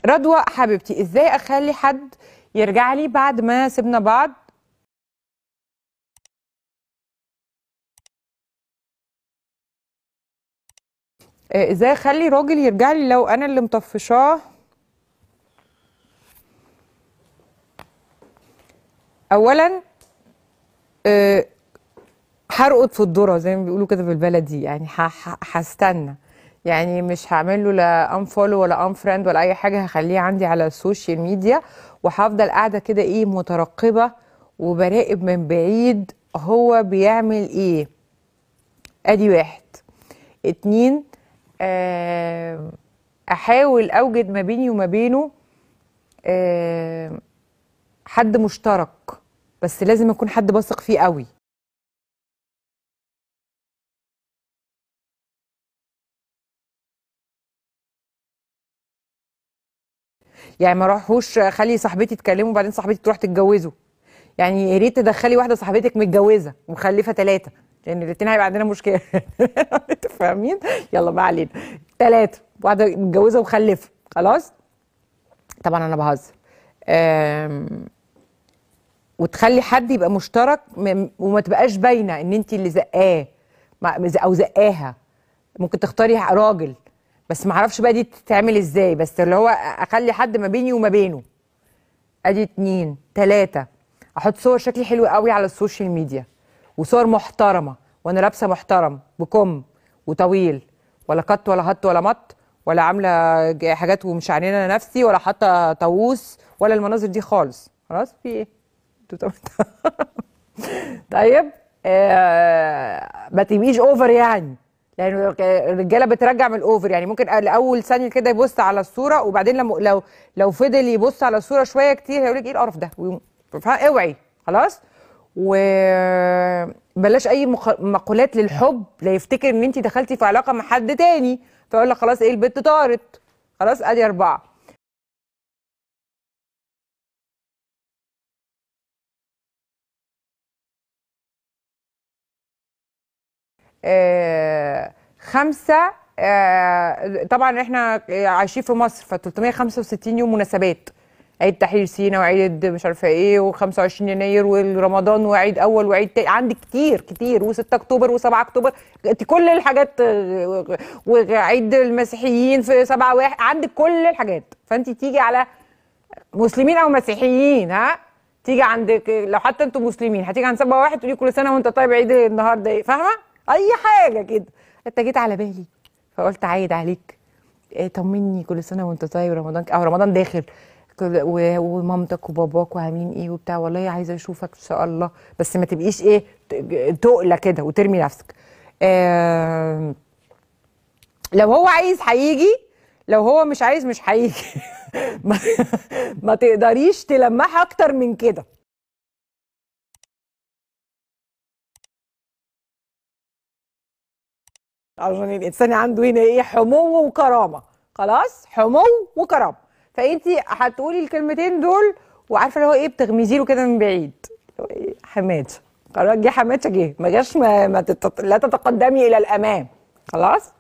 رضوى حبيبتي، ازاي اخلي حد يرجع لي بعد ما سيبنا بعض؟ ازاي اخلي راجل يرجع لي لو انا اللي مطفشاه؟ اولا هرقد في الذره زي ما بيقولوا كده بالبلدي، يعني هستنى، يعني مش هعمل له لا انفولو ولا انفريند ولا اي حاجه، هخليه عندي على السوشيال ميديا وهفضل قاعده كده ايه مترقبه وبراقب من بعيد هو بيعمل ايه. ادي واحد. اتنين، احاول اوجد ما بيني وما بينه حد مشترك، بس لازم يكون حد بثق فيه قوي. يعني ما اروحوش خلي صاحبتي تكلمه وبعدين صاحبتي تروح تتجوزه. يعني يا ريت تدخلي واحده صاحبتك متجوزه ومخلفه 3، لان الاثنين هيبقى عندنا مشكله. انتوا فاهمين؟ يلا ما علينا. 3 واحده متجوزه ومخلفه خلاص. طبعا انا بهزر. وتخلي حد يبقى مشترك وما تبقاش باينه ان انت اللي زقاه او زقاها. ممكن تختاري راجل، بس ما اعرفش بقى دي تتعمل ازاي، بس اللي هو اخلي حد ما بيني وما بينه. ادي 2. 3، احط صور شكلي حلو قوي على السوشيال ميديا، وصور محترمه وانا لابسه محترم بكم وطويل، ولا قط ولا هط ولا مط، ولا عامله حاجات ومش عانينه نفسي، ولا حاطه طاووس، ولا المناظر دي خالص. خلاص في ايه؟ طيب ما تبقيش اوفر يعني، لان الرجاله بترجع من الاوفر. يعني ممكن لاول ثانيه كده يبص على الصوره، وبعدين لو فضل يبص على الصوره شويه كتير هيقول لك ايه القرف ده، اوعي خلاص. وبلاش اي مقولات للحب لا يفتكر ان انت دخلتي في علاقه مع حد تاني فيقول لك خلاص ايه البت طارت. خلاص ادي 4. 5، طبعا احنا عايشين في مصر، ف 365 يوم مناسبات، عيد تحرير سينا وعيد مش عارفه ايه و25 يناير ورمضان وعيد اول وعيد تاني، عندك كتير كتير، و6 اكتوبر و7 اكتوبر، انت كل الحاجات، وعيد المسيحيين في 7/1، عندك كل الحاجات. فانت تيجي على مسلمين او مسيحيين، تيجي عندك لو حتى انتوا مسلمين هتيجي عند 7/1 تقولي كل سنه وانت طيب، عيد النهارده ايه، فاهمه؟ اي حاجه كده. انت جيت على بالي فقلت عايد عليك، طمني كل سنه وانت طيب، رمضان او رمضان داخل، ومامتك وباباك وعاملين ايه وبتاع، والله عايزه اشوفك ان شاء الله، بس ما تبقيش ايه تقله كده وترمي نفسك. لو هو عايز هيجي، لو هو مش عايز مش هيجي. ما تقدريش تلمحي اكتر من كده. عشان الانسان عنده هنا ايه حمو وكرامه. خلاص حمو وكرامه. فانت هتقولي الكلمتين دول وعارفه اللي هو ايه بتغمزي له كده من بعيد، إيه حماتشه. خلاص جه حماتشه جه، ما جاش لا تتقدمي الى الامام. خلاص.